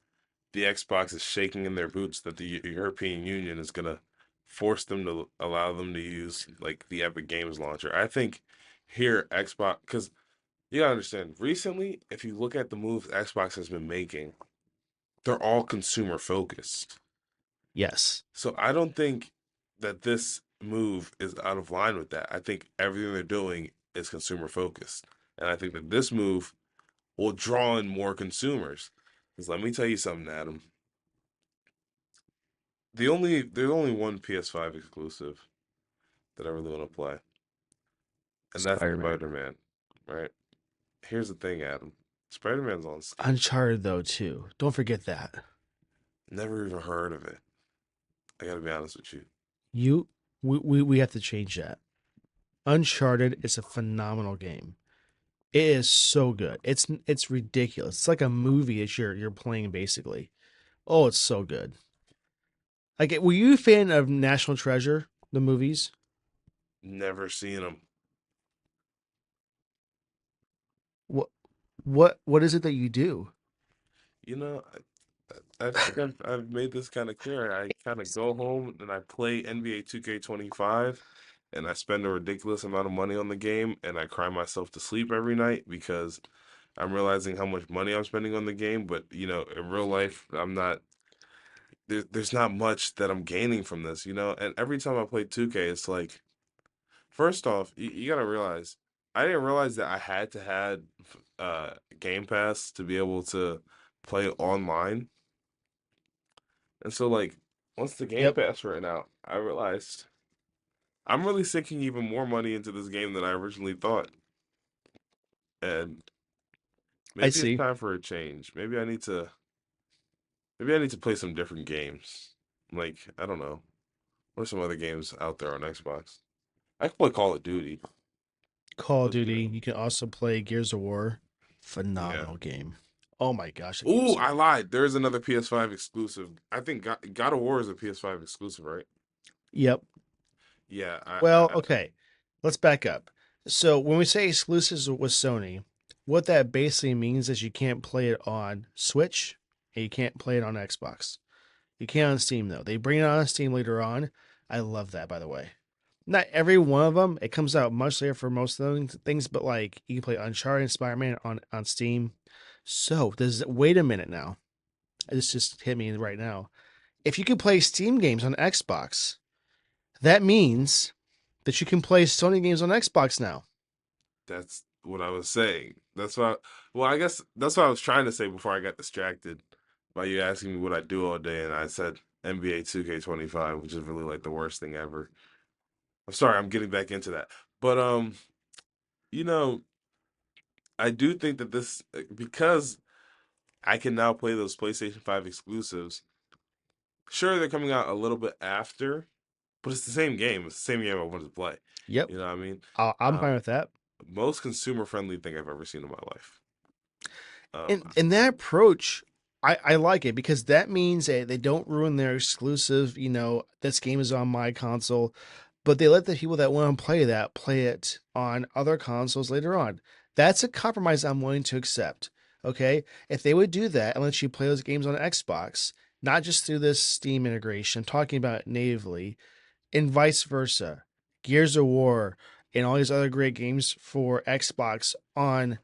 A: the Xbox is shaking in their boots that the European Union is gonna force them to allow them to use like the Epic Games launcher. I think here Xbox, because you gotta understand, recently, if you look at the moves Xbox has been making, they're all consumer focused.
B: Yes,
A: So I don't think that this move is out of line with that. I think everything they're doing is consumer focused. And I think that this move will draw in more consumers. Because let me tell you something, Adam. There's only one PS5 exclusive that I really want to play, and that's
B: Spider-Man.
A: Spider-Man. Right? Here's the thing, Adam. Spider-Man's on Steam.
B: Uncharted though too. Don't forget that.
A: Never even heard of it. I gotta be honest with you.
B: You we have to change that. Uncharted is a phenomenal game. It is so good. It's ridiculous. It's like a movie that you're playing basically. Oh, it's so good. Like, were you a fan of National Treasure, the movies?
A: Never seen him.
B: What what is it that you do?
A: You know, I think I've made this kind of clear. I kind of go home and I play NBA 2K25 and I spend a ridiculous amount of money on the game and I cry myself to sleep every night because I'm realizing how much money I'm spending on the game. But, in real life, there's not much that I'm gaining from this, And every time I play 2K, it's like, first off, you gotta realize, I didn't realize that I had to had Game Pass to be able to play online. And so, like, once the Game
B: Yep,
A: Pass ran out, I realized I'm really sinking even more money into this game than I originally thought. And
B: I
A: maybe it's
B: see.
A: time for a change. Maybe I need to play some different games. Like, I don't know. What are some other games out there on Xbox? I could play Call of Duty,
B: Call of
A: but
B: Duty. You can also play Gears of War.
A: yeah.
B: Phenomenal game. Oh my gosh, that game's
A: Ooh,
B: so
A: I
B: good.
A: lied. There's another PS5 exclusive. I think God of War is a PS5 exclusive, right?
B: Yep.
A: Yeah,
B: Well, okay. Let's back up. So when we say exclusives with Sony, what that basically means is you can't play it on Switch and you can't play it on Xbox. You can on Steam though. They bring it on Steam later on. I love that, by the way. Not every one of them. It comes out much later for most of those things, but like you can play Uncharted and Spider-Man on Steam. So does wait a minute now. This just hit me right now. If you can play Steam games on Xbox, that means that you can play Sony games on Xbox now.
A: that's what I was saying. Well, I guess that's what I was trying to say before I got distracted by you asking me what I do all day, and I said NBA 2K25, which is really like the worst thing ever. I'm sorry, I'm getting back into that. But you know, I do think that this because I can now play those PlayStation 5 exclusives. Sure, they're coming out a little bit after, but it's the same game. It's the same game I wanted to play.
B: Yep,
A: You know what I mean?
B: I'm fine
A: Um,
B: with that.
A: Most consumer friendly thing I've ever seen in my life. Um,
B: And that approach, I like it because that means they don't ruin their exclusive. This game is on my console, but they let the people that want to play it on other consoles later on. That's a compromise I'm willing to accept. Okay, if they would do that and let you play those games on Xbox, not just through this Steam integration, I'm talking about natively, and vice versa. Gears of War, and all these other great games for Xbox on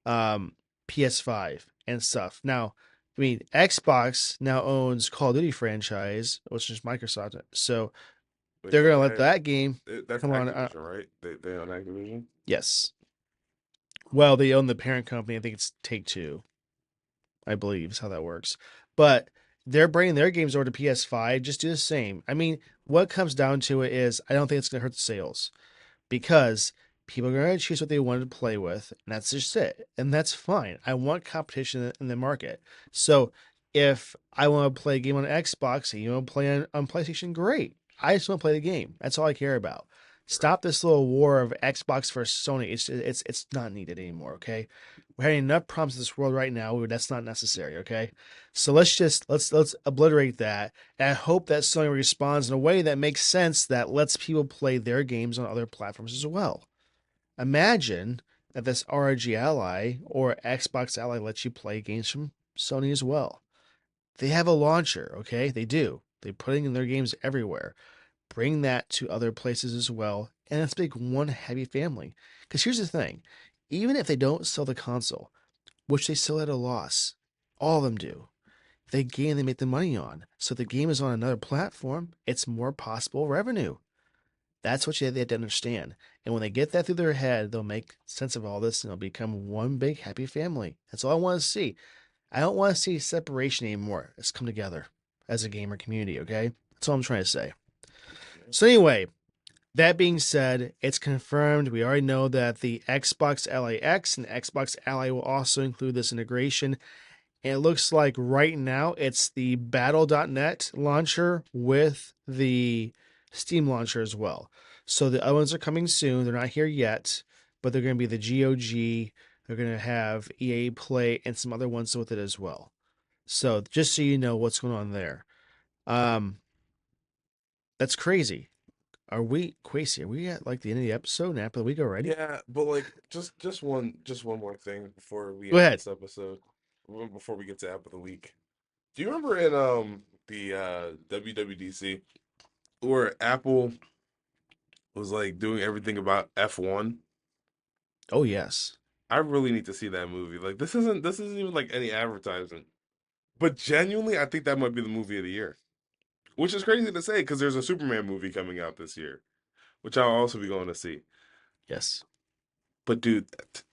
B: um, PS5 and stuff. Now, I mean, Xbox now owns Call of Duty franchise, which is Microsoft. So
A: Wait,
B: they're
A: don't
B: gonna
A: they
B: let
A: have
B: that game
A: that's
B: come on.
A: Activision, right? They own Activision.
B: Yes. Well, they own the parent company. I think it's Take Two, I believe is how that works. But they're bringing their games over to PS5. Just do the same. I mean, what comes down to it is I don't think it's gonna hurt the sales because people are going to choose what they wanted to play with, and that's just it. And that's fine. I want competition in the market. So if I want to play a game on Xbox and you want to play on PlayStation, great. I just want to play the game. That's all I care about.
A: Right.
B: Stop this little war of Xbox versus Sony. It's not needed anymore. Okay, we're having enough problems in this world right now where that's not necessary. Okay, so let's obliterate that. And I hope that Sony responds in a way that makes sense that lets people play their games on other platforms as well. Imagine that this ROG Ally or Xbox Ally lets you play games from Sony as well. They have a launcher, okay? They do. They're putting in their games everywhere. Bring that to other places as well, and let's make one happy family. Because here's the thing, even if they don't sell the console, which they sell at a loss, all of them do, they gain, they make the money on. So if the game is on another platform, it's more possible revenue. That's what they have to understand. And when they get that through their head, they'll make sense of all this and it'll become one big happy family. That's all I want to see. I don't want to see separation anymore. Let's come together as a gamer community, okay? That's all I'm trying to say.
A: Yeah.
B: So anyway, that being said, it's confirmed. We already know that the Xbox Ally X and Xbox Ally will also include this integration. And it looks like right now it's the battle.net launcher with the Steam launcher as well. So the other ones are coming soon. They're not here yet, but they're going to be the GOG. They're going to have EA Play and some other ones with it as well. So just so you know what's going on there. Um, that's crazy. Are we, Quasi, are we at like the end of the episode, nap of the week already?
A: Yeah, but like just one more thing before we
B: Go
A: end
B: ahead.
A: this episode, before we get to app of the week. Do you remember in the WWDC where Apple was like doing everything about F1?
B: Oh, yes.
A: I really need to see that movie. Like this isn't even like any advertisement. But genuinely, I think that might be the movie of the year. Which is crazy to say because there's a Superman movie coming out this year, which I'll also be going to see.
B: Yes.
A: But dude,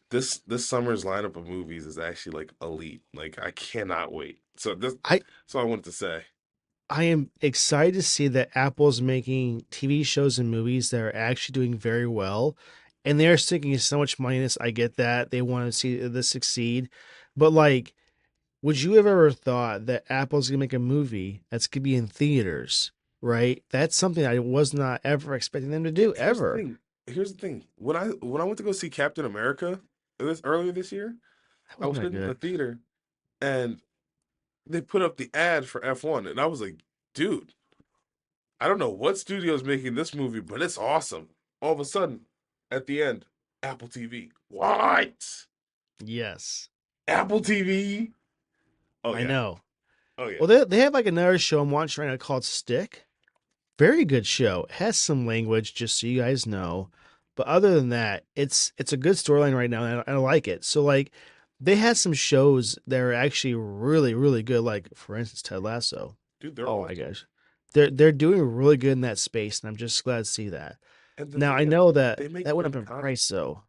A: this summer's lineup of movies is actually like elite. Like I cannot wait.
B: I,
A: So I wanted to say.
B: I am excited to see that Apple's making TV shows and movies that are actually doing very well. And they're sinking so much money in this. I get that. They want to see this succeed. But like, would you have ever thought that Apple's gonna make a movie that's gonna be in theaters? Right? That's something I was not ever expecting them to do,
A: Here's the
B: ever.
A: thing. Here's the thing. When I went to go see Captain America this earlier this year,
B: That
A: I
B: wasn't
A: was
B: that
A: sitting in the
B: good.
A: theater and they put up the ad for F1 and I was like, dude, I don't know what studio's making this movie, but it's awesome. All of a sudden, at the end, Apple TV. What?
B: Yes.
A: Apple TV? Oh
B: I
A: yeah.
B: know.
A: Oh
B: Well,
A: yeah.
B: they have like another show I'm watching right now called Stick. Very good show. It has some language, just so you guys know. But other than that, it's a good storyline right now, and I like it. So like, they had some shows that are actually really really good. Like for instance, Ted Lasso.
A: Dude, they're
B: Oh my
A: awesome.
B: gosh, they're doing really good in that space, and I'm just glad to see that.
A: And the
B: Now
A: thing
B: I
A: is,
B: know that
A: they make
B: that went up
A: good
B: in
A: content.
B: price though.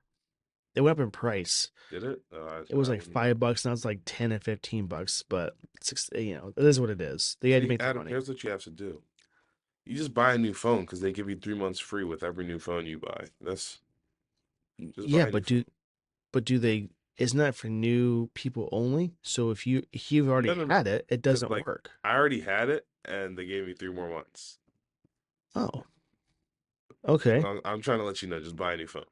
B: It went up in price.
A: Did it?
B: It was
A: I
B: like
A: wouldn't know.
B: $5. Now it's like 10 and $15. But it is what it is. They had to
A: See,
B: make their
A: Adam,
B: money.
A: here's what you have to do. You just buy a new phone because they give you 3 months free with every new phone you buy. That's just
B: Yeah,
A: buy a new phone.
B: but do they? Isn't that for new people only? So if you've
A: No,
B: already
A: no, no.
B: had it, it
A: Because
B: doesn't
A: like
B: work.
A: I already had it and they gave me 3 more months.
B: Oh,
A: So
B: okay.
A: I'm trying to let you know, just buy a new phone.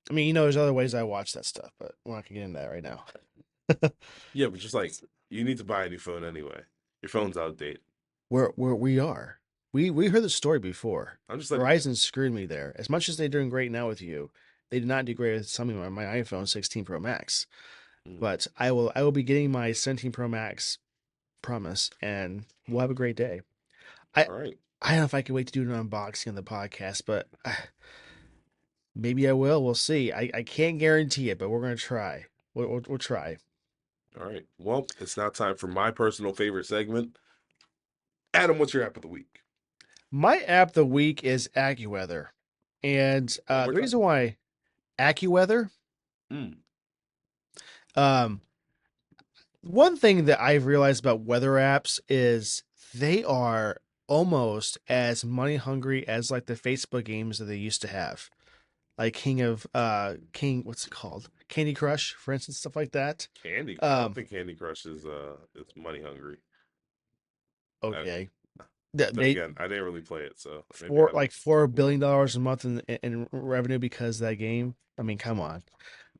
B: I mean, there's other ways I watch that stuff, but we're not gonna get into that right now.
A: Yeah, but just like you need to buy a new phone anyway. Your phone's outdated.
B: Where we are, we heard the story before.
A: I'm just letting you know.
B: Verizon screwed me there. As much as they're doing great now with you, they did not do great with something on my iPhone 16 Pro Max.
A: Mm,
B: But I will be getting my 17 Pro Max, promise, and we'll have a great day. I
A: all right.
B: I don't know if I can wait to do an unboxing on the podcast, but Maybe I will. We'll see. I can't guarantee it, but we're gonna try. We'll try.
A: All right. Well, it's now time for my personal favorite segment. Adam, what's your app of the week?
B: My app of the week is AccuWeather, and
A: One more
B: the
A: time.
B: reason why AccuWeather,
A: Mm,
B: um, one thing that I've realized about weather apps is they are almost as money hungry as like the Facebook games that they used to have, like King, what's it called? Candy Crush, for instance, stuff like that.
A: Candy. I don't
B: Um,
A: think Candy Crush is money hungry. I,
B: okay,
A: but then
B: they
A: again, I didn't really play it, so maybe
B: for
A: Adam
B: like $4 billion
A: will.
B: a month in revenue because of that game. I mean, come on,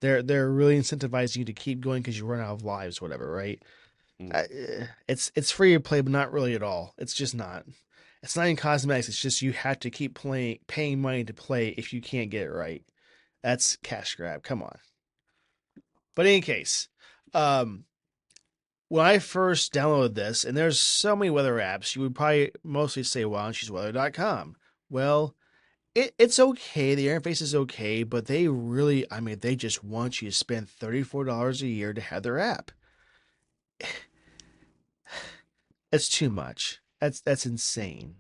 B: they're really incentivizing you to keep going because you run out of lives, whatever, right?
A: Mm.
B: It's free to play, but not really at all. It's just not. It's not in cosmetics. It's just you have to keep paying money to play if you can't get it right. That's cash grab. Come on. But in any case, um, when I first downloaded this, and there's so many weather apps, you would probably mostly say, "Well, choose weather.com." Well, it's okay. The interface is okay, but they really, I mean, they just want you to spend $34 a year to have their app. That's too much. That's insane.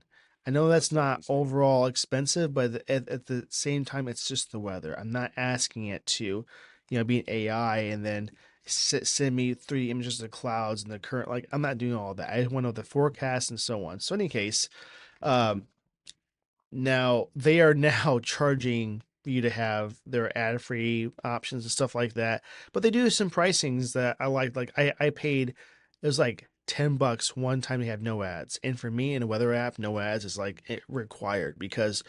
B: I know
A: That
B: that's
A: sounds
B: not
A: insane.
B: overall expensive, but at the same time, it's just the weather. I'm not asking it to, be an AI and then send me 3D images of the clouds and the current. Like, I'm not doing all that. I just want to know the forecast and so on. So, in any case, um, now they are now charging you to have their ad-free options and stuff like that. But they do some pricings that I like. Like I paid it was like $10 one time to have no ads. And for me in a weather app, no ads is like required because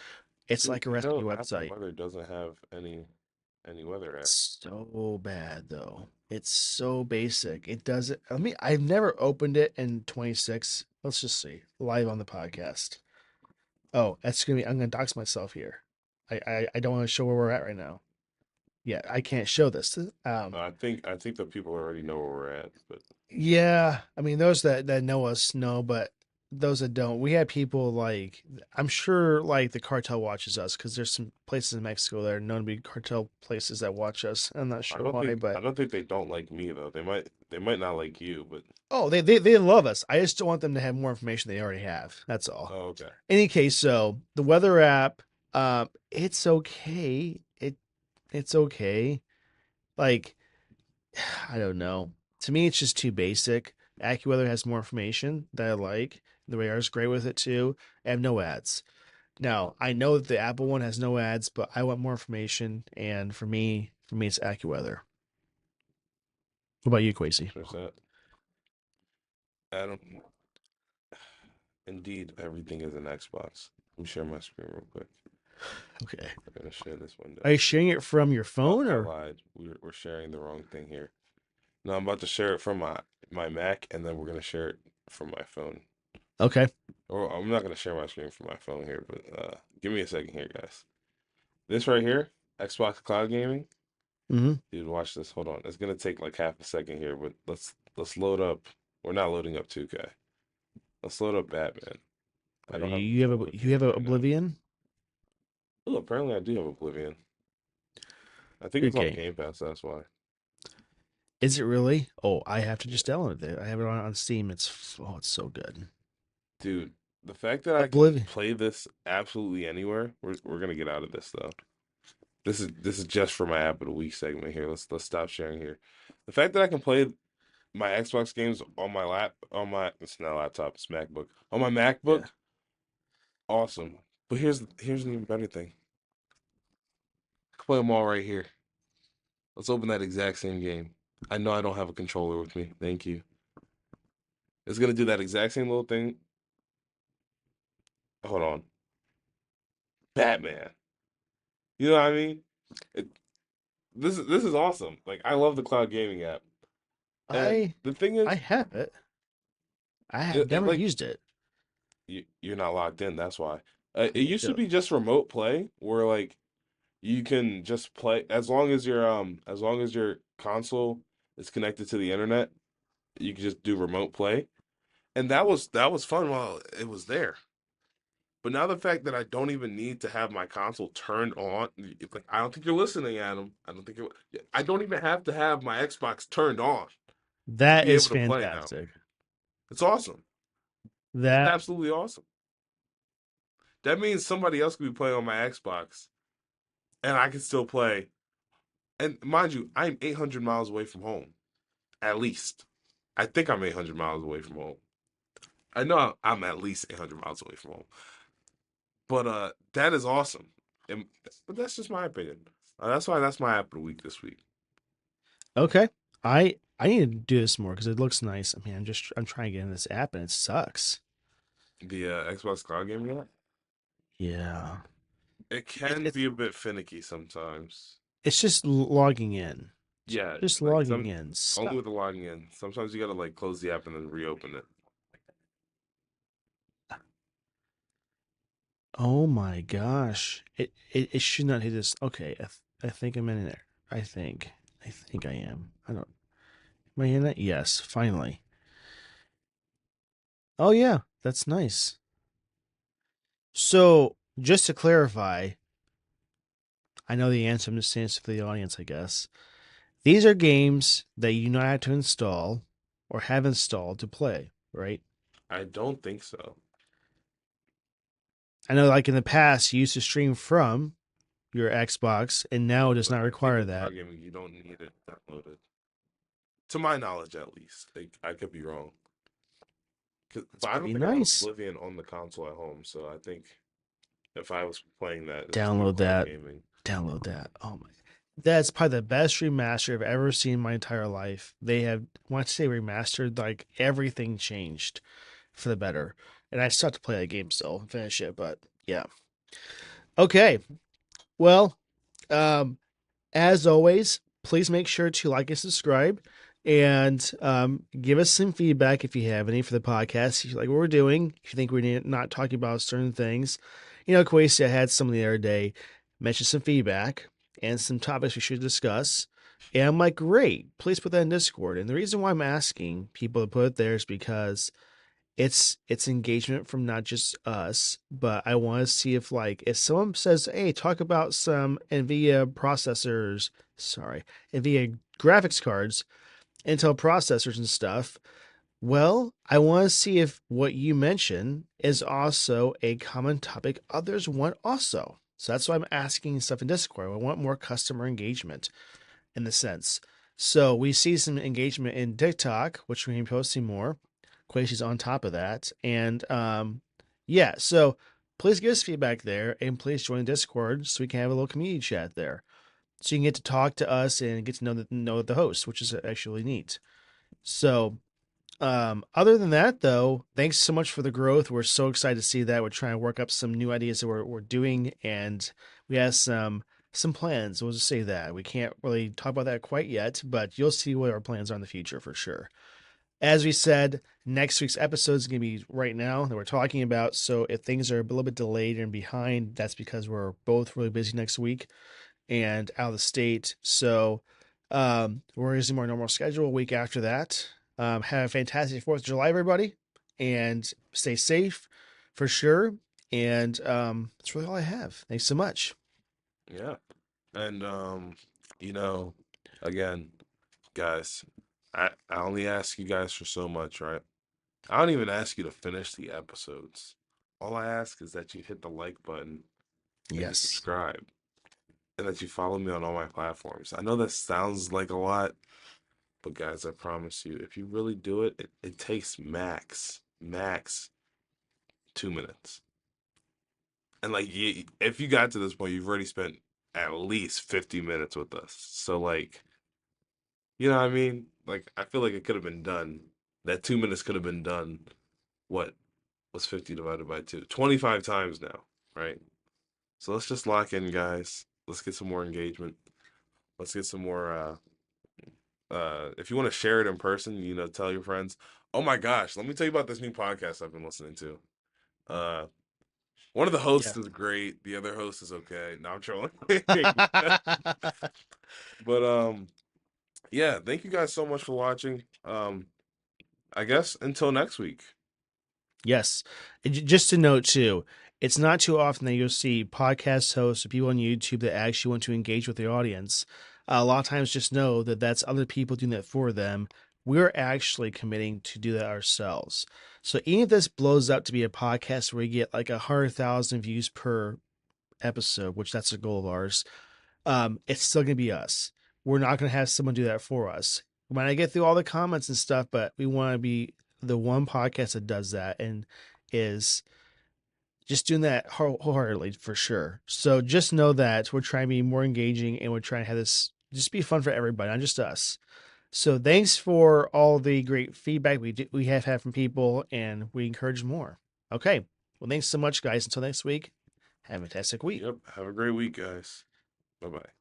B: it's
A: Dude,
B: like a rescue
A: Apple
B: website.
A: Weather doesn't have any weather apps.
B: It's so bad though. It's so basic. It doesn't I've never opened it in 26. Let's just see. Live on the podcast. Oh, that's gonna be. I'm gonna dox myself here. I don't want to show where we're at right now. Yeah, I can't show this.
A: I think the people already know where we're at, but
B: Yeah, I mean those that know us know, but those that don't, we have people like I'm sure like the cartel watches us because there's some places in Mexico that are known to be cartel places that watch us. I'm not
A: I
B: sure
A: don't
B: why,
A: think I
B: but
A: don't think they don't like me though. They might not like you, but
B: oh, they love us. I just don't want them to have more information they already have. That's all.
A: oh, okay.
B: Any case, so the weather app, it's okay. It's okay. Like I don't know. To me, it's just too basic. AccuWeather has more information that I like. The radar is great with it too. I have no ads. Now I know that the Apple one has no ads, but I want more information. And for me, it's AccuWeather. What about you, Quasey?
A: There's that. Adam, indeed, everything is an Xbox. Let me share my screen real quick.
B: Okay.
A: I'm gonna share this
B: Are you
A: window.
B: sharing it from your
A: Oh,
B: phone
A: I
B: or?
A: lied. We're sharing the wrong thing here. No, I'm about to share it from my Mac, and then we're gonna share it from my phone.
B: Okay.
A: Or I'm not gonna share my screen from my phone here, but give me a second here, guys. This right here, Xbox Cloud Gaming.
B: Mm-hmm.
A: Dude, watch this. Hold on. It's gonna take like half a second here, but let's load up. We're not loading up 2K. Let's load up Batman. I don't have a controller with
B: You
A: me
B: have a
A: right now.
B: Oblivion?
A: Oh, apparently I do have Oblivion. I think it's on
B: Okay.
A: Game Pass, that's why.
B: Is it really? Oh, I have to just
A: Yeah.
B: download it. I have it on Steam. It's so good.
A: Dude, the fact that I can
B: Oblivion.
A: play this absolutely anywhere, we're gonna get out of this though. This is just for my app of the week segment here. Let's stop sharing here. The fact that I can play my Xbox games on my it's not a laptop, it's MacBook. On my
B: Yeah.
A: MacBook, awesome. But here's an even better thing. I can play them all right here. Let's open that exact same game. I know I don't have a controller with me. Thank you. It's gonna do that exact same little thing. Hold on. Batman. You know what I mean? It, this is awesome. Like I love the cloud gaming app. And
B: I
A: the thing
B: I
A: is,
B: have it. I have
A: it
B: never
A: like
B: used it.
A: you're not locked in. That's why. It
B: It
A: used to be just remote play, where like you can just play as long as your console is connected to the internet, you can just do remote play, and that was fun while it was there. But now the fact that I don't even need to have my console turned on, it's like I don't think you're listening, Adam. I don't think you're. I don't even have to have my Xbox turned on to
B: That
A: be
B: is
A: able to play now.
B: fantastic.
A: It's awesome. It's
B: That
A: absolutely awesome. That means somebody else could be playing on my Xbox, and I can still play. And mind you, I'm 800 miles away from home, at least. I think I'm 800 miles away from home. I know I'm at least 800 miles away from home. But that is awesome. And, but that's just my opinion. That's why that's my app of the week this week.
B: okay. I need to do this more because it looks nice. I mean, I'm trying to get in this app and it sucks.
A: The Xbox Cloud Gaming app.
B: Yeah.
A: It can
B: It's
A: be a bit finicky sometimes.
B: it's just logging in.
A: Yeah,
B: Just
A: like
B: logging
A: some
B: in.
A: only
B: Stop.
A: with the logging in. Sometimes you gotta like close the app and then reopen it.
B: Oh my gosh. It should not hit this. Okay, I think I'm in there. I think. I think I am. I don't. Am I in it? Yes, finally. Oh yeah, that's nice. So, just to clarify, I know the answer. I'm just saying this for the audience, I guess. These are games that you not have to install or have installed to play, right?
A: I don't think so.
B: I know, like in the past, you used to stream from your Xbox, and now it does
A: But
B: not
A: I think
B: require
A: with
B: that.
A: cloud gaming you don't need it downloaded. To my knowledge, at least. Like, I could be wrong.
B: That's
A: But I don't
B: pretty
A: think I have
B: nice.
A: Oblivion on the console at home, so I think if I was playing that, it's through
B: Download
A: cloud
B: that.
A: gaming.
B: Download that. Oh my. That's probably the best remaster I've ever seen in my entire life. They have, once they remastered, like everything changed for the better. And I still have to play that game still and finish it, but yeah. Okay. Well, um, as always, please make sure to like and subscribe and give us some feedback if you have any for the podcast. If you like what we're doing, if you think we're not talking about certain things. Quasi had some the other day mention some feedback and some topics we should discuss. And I'm like, great, please put that in Discord. And the reason why I'm asking people to put it there is because it's engagement from not just us, but I want to see if someone says, "Hey, talk about some NVIDIA processors, sorry, NVIDIA graphics cards, Intel processors and stuff." Well, I want to see if what you mention is also a common topic others want also. So that's why I'm asking stuff in Discord. I want more customer engagement in the sense. So we see some engagement in TikTok, which we're going to be posting more. Quashi's on top of that. And yeah, so please give us feedback there and please join Discord so we can have a little community chat there. So you can get to talk to us and get to know the host, which is actually neat. So other than that, though, thanks so much for the growth. We're so excited to see that. We're trying to work up some new ideas that we're doing, and we have some plans. We'll just say that we can't really talk about that quite yet, but you'll see what our plans are in the future for sure. As we said, next week's episode is going to be right now that we're talking about. So if things are a little bit delayed and behind, that's because we're both really busy next week and out of the state. So we're resuming our normal schedule a week after that. Have a fantastic 4th of July, everybody, and stay safe for sure. And that's really all I have. Thanks so much.
A: Yeah. And you know, again, guys, I only ask you guys for so much, right? I don't even ask you to finish the episodes. All I ask is that you hit the like button and you
B: Yes.
A: subscribe and that you follow me on all my platforms. I know that sounds like a lot, but guys, I promise you, if you really do it, it takes max 2 minutes. And like, if you got to this point, you've already spent at least 50 minutes with us. So like, you know what I mean? Like, I feel like it could have been done. That 2 minutes could have been done. What was 50 divided by 2? 25 times now, right? So let's just lock in, guys. Let's get some more engagement. Let's get some more if you want to share it in person, tell your friends. Oh my gosh, let me tell you about this new podcast I've been listening to. Uh one of the
B: Yeah.
A: hosts is great, the other host is okay. No, I'm trolling. But yeah, thank you guys so much for watching. I guess until next week.
B: Yes. And just to note too, It's not too often that you'll see podcast hosts or people on YouTube that actually want to engage with the audience. A lot of times, just know that that's other people doing that for them. We're actually committing to do that ourselves. So even if this blows up to be a podcast where we get like 100,000 views per episode, which that's a goal of ours, it's still gonna be us. We're not gonna have someone do that for us. We might not get through all the comments and stuff, but we want to be the one podcast that does that and is just doing that wholeheartedly for sure. So just know that we're trying to be more engaging and we're trying to have this just be fun for everybody, not just us. So thanks for all the great feedback we have had from people, and we encourage more. Okay, well thanks so much, guys. Until next week, have a fantastic week.
A: Yep. Have a great week, guys. Bye bye.